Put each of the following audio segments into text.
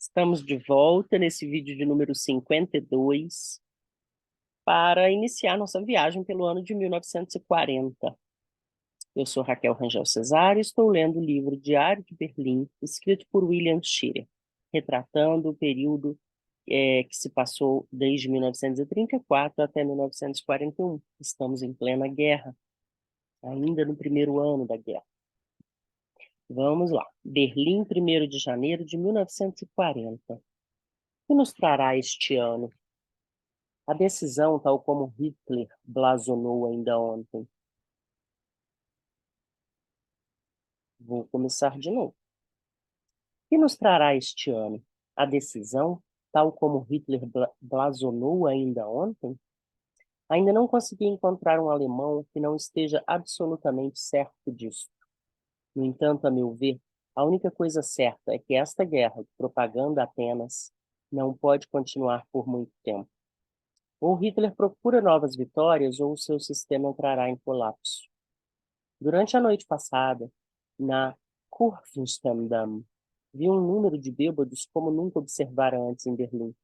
Estamos de volta nesse vídeo de número 52 para iniciar nossa viagem pelo ano de 1940. Eu sou Raquel Rangel Cesário e estou lendo o livro Diário de Berlim, escrito por William Shirer, retratando o período que se passou desde 1934 até 1941. Estamos em plena guerra, ainda no primeiro ano da guerra. Vamos lá. Berlim, 1º de janeiro de 1940. O que nos trará este ano? A decisão, tal como Hitler blasonou ainda ontem. Vou começar de novo. O que nos trará este ano? A decisão, tal como Hitler blasonou ainda ontem? Ainda não consegui encontrar um alemão que não esteja absolutamente certo disso. No entanto, a meu ver, a única coisa certa é que esta guerra de propaganda apenas não pode continuar por muito tempo. Ou Hitler procura novas vitórias, ou o seu sistema entrará em colapso. Durante a noite passada, na Kurfürstendamm, vi um número de bêbados como nunca observara antes em Berlim.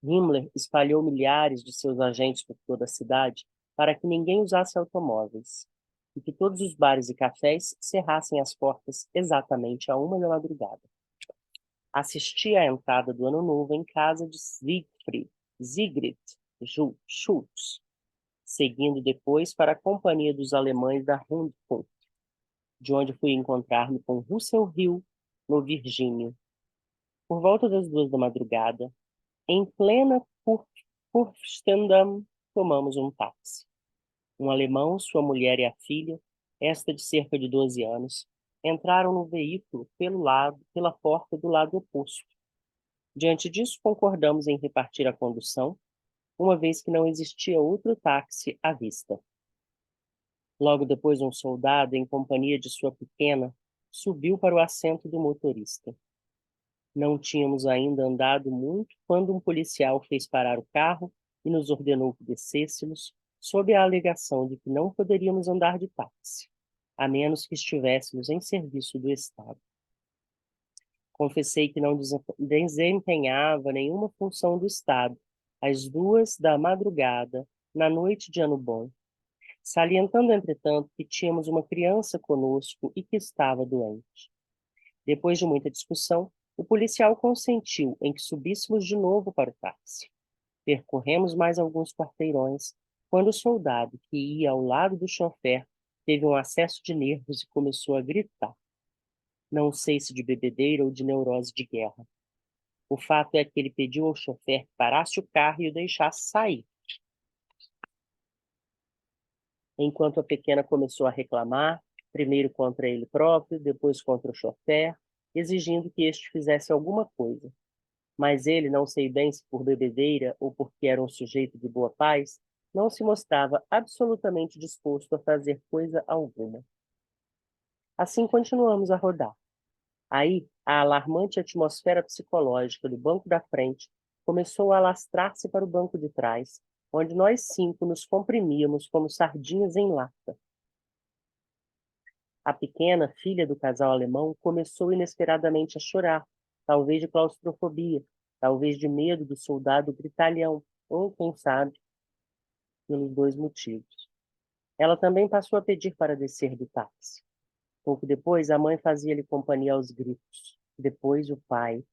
Himmler espalhou milhares de seus agentes por toda a cidade para que ninguém usasse automóveis e que todos os bares e cafés cerrassem as portas exatamente à 1 da madrugada. Assisti à entrada do Ano Novo em casa de Sigrid Schultz, seguindo depois para a companhia dos alemães da Rundfunk, de onde fui encontrar-me com Russell Hill, no Virgínio. Por volta das 2 da madrugada, em plena Kurfürstendamm, tomamos um táxi. Um alemão, sua mulher e a filha, esta de cerca de 12 anos, entraram no veículo pela porta do lado oposto. Diante disso, concordamos em repartir a condução, uma vez que não existia outro táxi à vista. Logo depois, um soldado, em companhia de sua pequena, subiu para o assento do motorista. Não tínhamos ainda andado muito quando um policial fez parar o carro e nos ordenou que descêssemos, sob a alegação de que não poderíamos andar de táxi, a menos que estivéssemos em serviço do Estado. Confessei que não desempenhava nenhuma função do Estado às 2 da madrugada, na noite de Ano Bom, salientando, entretanto, que tínhamos uma criança conosco e que estava doente. Depois de muita discussão, o policial consentiu em que subíssemos de novo para o táxi. Percorremos mais alguns quarteirões, quando o soldado, que ia ao lado do chofer, teve um acesso de nervos e começou a gritar. Não sei se de bebedeira ou de neurose de guerra. O fato é que ele pediu ao chofer que parasse o carro e o deixasse sair. Enquanto a pequena começou a reclamar, primeiro contra ele próprio, depois contra o chofer, exigindo que este fizesse alguma coisa. Mas ele, não sei bem se por bebedeira ou porque era um sujeito de boa paz, não se mostrava absolutamente disposto a fazer coisa alguma. Assim continuamos a rodar. Aí, a alarmante atmosfera psicológica do banco da frente começou a alastrar-se para o banco de trás, onde nós 5 nos comprimíamos como sardinhas em lata. A pequena, filha do casal alemão, começou inesperadamente a chorar, talvez de claustrofobia, talvez de medo do soldado gritalhão, ou, quem sabe, pelos dois motivos. Ela também passou a pedir para descer do táxi. Pouco depois, a mãe fazia-lhe companhia aos gritos. Depois, o pai.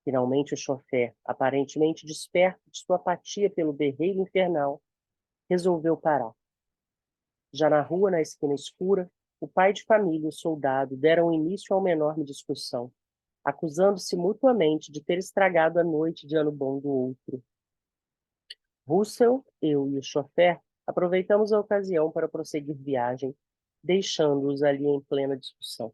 Finalmente, o chofer, aparentemente desperto de sua apatia pelo berreiro infernal, resolveu parar. Já na rua, na esquina escura, o pai de família e o soldado deram início a uma enorme discussão, acusando-se mutuamente de ter estragado a noite de Ano Bom do outro. Russell, eu e o chofer aproveitamos a ocasião para prosseguir viagem, deixando-os ali em plena discussão.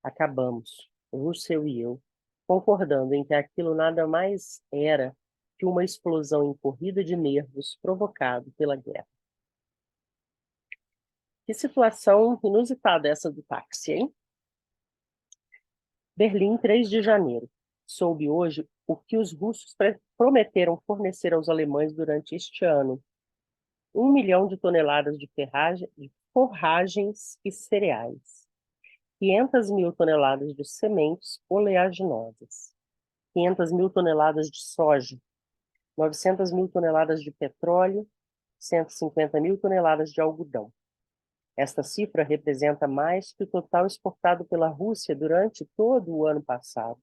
Acabamos, Russell e eu, concordando em que aquilo nada mais era que uma explosão em corrida de nervos provocado pela guerra. Que situação inusitada essa do táxi, hein? Berlim, 3 de janeiro. Soube hoje o que os russos prometeram fornecer aos alemães durante este ano. 1 milhão de toneladas de forragens e cereais. 500 mil toneladas de sementes oleaginosas. 500 mil toneladas de soja, 900 mil toneladas de petróleo, 150 mil toneladas de algodão. Esta cifra representa mais que o total exportado pela Rússia durante todo o ano passado.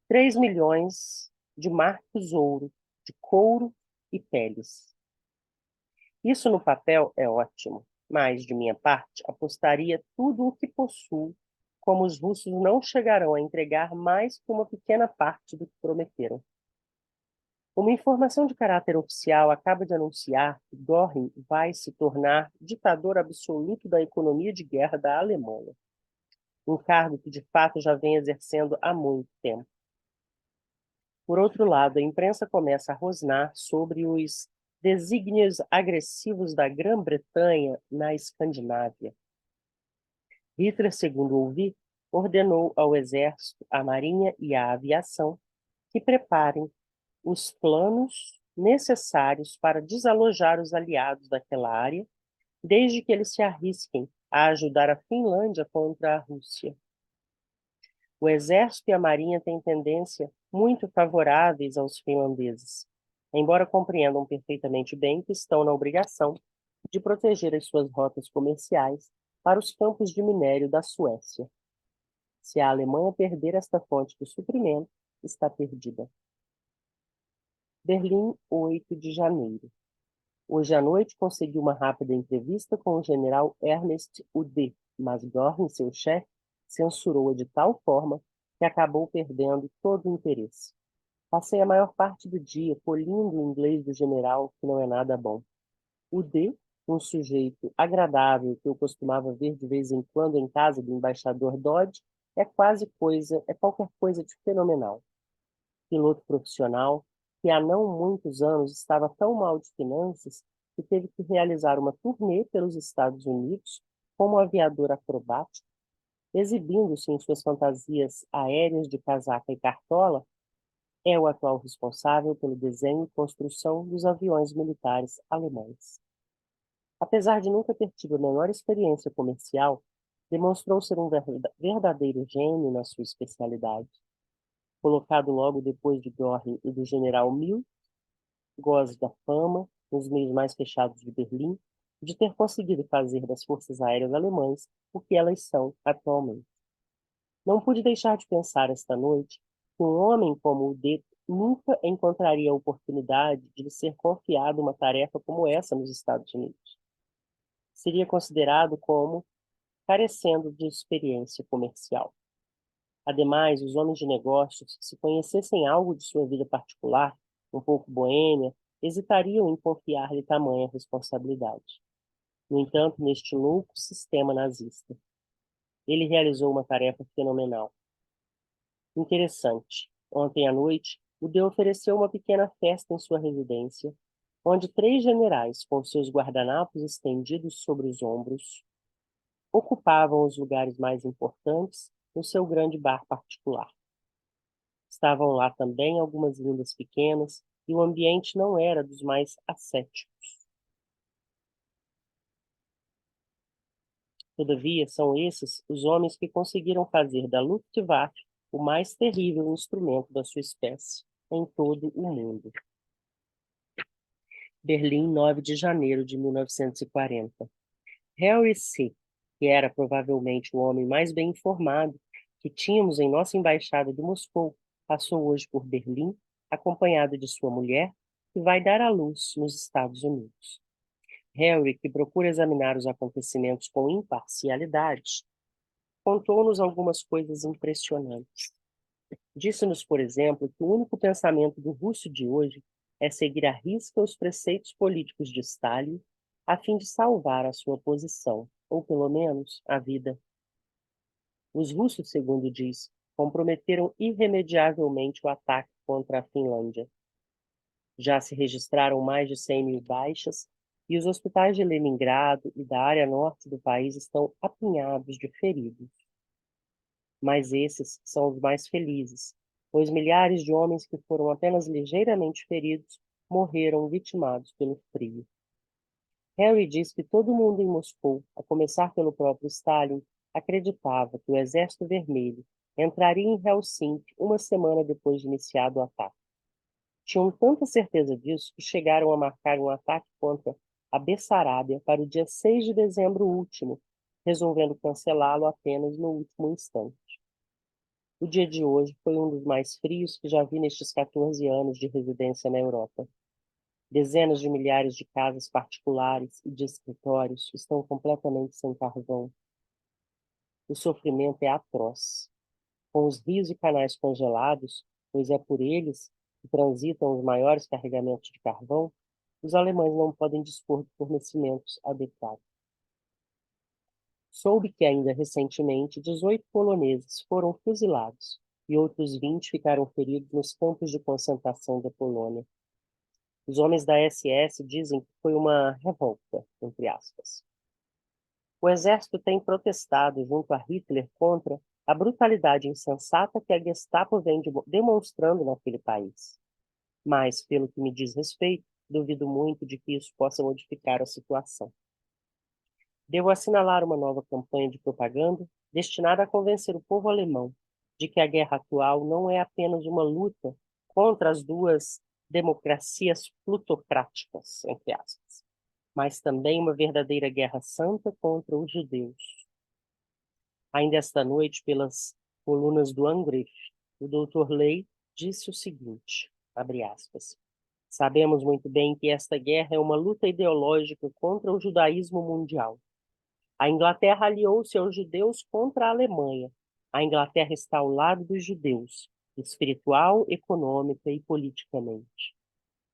3 milhões de marcos ouro, de couro e peles. Isso no papel é ótimo, mas, de minha parte, apostaria tudo o que possuo, como os russos não chegarão a entregar mais que uma pequena parte do que prometeram. Uma informação de caráter oficial acaba de anunciar que Göring vai se tornar ditador absoluto da economia de guerra da Alemanha, um cargo que de fato já vem exercendo há muito tempo. Por outro lado, a imprensa começa a rosnar sobre os desígnios agressivos da Grã-Bretanha na Escandinávia. Hitler, segundo ouvi, ordenou ao exército, à marinha e à aviação que preparem os planos necessários para desalojar os aliados daquela área, desde que eles se arrisquem a ajudar a Finlândia contra a Rússia. O exército e a marinha têm tendência muito favoráveis aos finlandeses, embora compreendam perfeitamente bem que estão na obrigação de proteger as suas rotas comerciais para os campos de minério da Suécia. Se a Alemanha perder esta fonte de suprimento, está perdida. Berlim, 8 de janeiro. Hoje à noite consegui uma rápida entrevista com o general Ernest Ude, mas Göring, seu chefe, censurou-a de tal forma que acabou perdendo todo o interesse. Passei a maior parte do dia polindo o inglês do general, que não é nada bom. Ude, um sujeito agradável que eu costumava ver de vez em quando em casa do embaixador Dodge, é qualquer coisa de fenomenal. Piloto profissional, que há não muitos anos estava tão mal de finanças que teve que realizar uma turnê pelos Estados Unidos como aviador acrobático, exibindo-se em suas fantasias aéreas de casaca e cartola, é o atual responsável pelo desenho e construção dos aviões militares alemães. Apesar de nunca ter tido a menor experiência comercial, demonstrou ser um verdadeiro gênio na sua especialidade. Colocado logo depois de Göring e do general Milch, goza da fama, nos meios mais fechados de Berlim, de ter conseguido fazer das forças aéreas alemãs o que elas são atualmente. Não pude deixar de pensar esta noite que um homem como o D nunca encontraria a oportunidade de lhe ser confiado uma tarefa como essa nos Estados Unidos. Seria considerado como carecendo de experiência comercial. Ademais, os homens de negócios, se conhecessem algo de sua vida particular, um pouco boêmia, hesitariam em confiar-lhe tamanha responsabilidade. No entanto, neste louco sistema nazista, ele realizou uma tarefa fenomenal. Interessante. Ontem à noite, o D ofereceu uma pequena festa em sua residência, onde 3 generais, com seus guardanapos estendidos sobre os ombros, ocupavam os lugares mais importantes no seu grande bar particular. Estavam lá também algumas lindas pequenas, e o ambiente não era dos mais ascéticos. Todavia, são esses os homens que conseguiram fazer da Luftwaffe o mais terrível instrumento da sua espécie em todo o mundo. Berlim, 9 de janeiro de 1940. Harry C., que era provavelmente o homem mais bem informado que tínhamos em nossa embaixada de Moscou, passou hoje por Berlim, acompanhado de sua mulher, que vai dar à luz nos Estados Unidos. Harry, que procura examinar os acontecimentos com imparcialidade, contou-nos algumas coisas impressionantes. Disse-nos, por exemplo, que o único pensamento do russo de hoje é seguir à risca os preceitos políticos de Stalin a fim de salvar a sua posição, ou pelo menos a vida. Os russos, segundo diz, comprometeram irremediavelmente o ataque contra a Finlândia. Já se registraram mais de 100 mil baixas e os hospitais de Leningrado e da área norte do país estão apinhados de feridos. Mas esses são os mais felizes, pois milhares de homens que foram apenas ligeiramente feridos morreram vitimados pelo frio. Harry diz que todo mundo em Moscou, a começar pelo próprio Stalin, acreditava que o Exército Vermelho, entraria em Helsinki uma semana depois de iniciado o ataque. Tinham tanta certeza disso que chegaram a marcar um ataque contra a Bessarabia para o dia 6 de dezembro último, resolvendo cancelá-lo apenas no último instante. O dia de hoje foi um dos mais frios que já vi nestes 14 anos de residência na Europa. Dezenas de milhares de casas particulares e de escritórios estão completamente sem carvão. O sofrimento é atroz. Com os rios e canais congelados, pois é por eles que transitam os maiores carregamentos de carvão, os alemães não podem dispor de fornecimentos adequados. Soube que ainda recentemente 18 poloneses foram fuzilados e outros 20 ficaram feridos nos campos de concentração da Polônia. Os homens da SS dizem que foi uma revolta, entre aspas. O exército tem protestado junto a Hitler contra a brutalidade insensata que a Gestapo vem demonstrando naquele país. Mas, pelo que me diz respeito, duvido muito de que isso possa modificar a situação. Devo assinalar uma nova campanha de propaganda destinada a convencer o povo alemão de que a guerra atual não é apenas uma luta contra as duas democracias plutocráticas, entre aspas, mas também uma verdadeira guerra santa contra os judeus. Ainda esta noite, pelas colunas do Angriff, o Dr. Ley disse o seguinte, abre aspas, sabemos muito bem que esta guerra é uma luta ideológica contra o judaísmo mundial. A Inglaterra aliou-se aos judeus contra a Alemanha. A Inglaterra está ao lado dos judeus, espiritual, econômica e politicamente.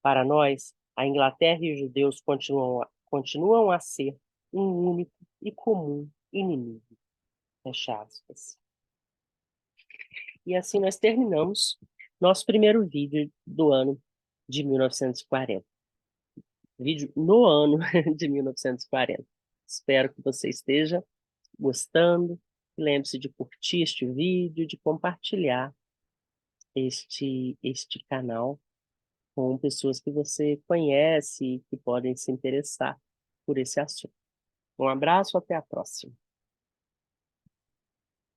Para nós, a Inglaterra e os judeus continuam a ser um único e comum inimigo. Fecha aspas. E assim nós terminamos nosso primeiro vídeo do ano de 1940. Vídeo no ano de 1940. Espero que você esteja gostando. Lembre-se de curtir este vídeo, de compartilhar este canal com pessoas que você conhece e que podem se interessar por esse assunto. Um abraço, até a próxima.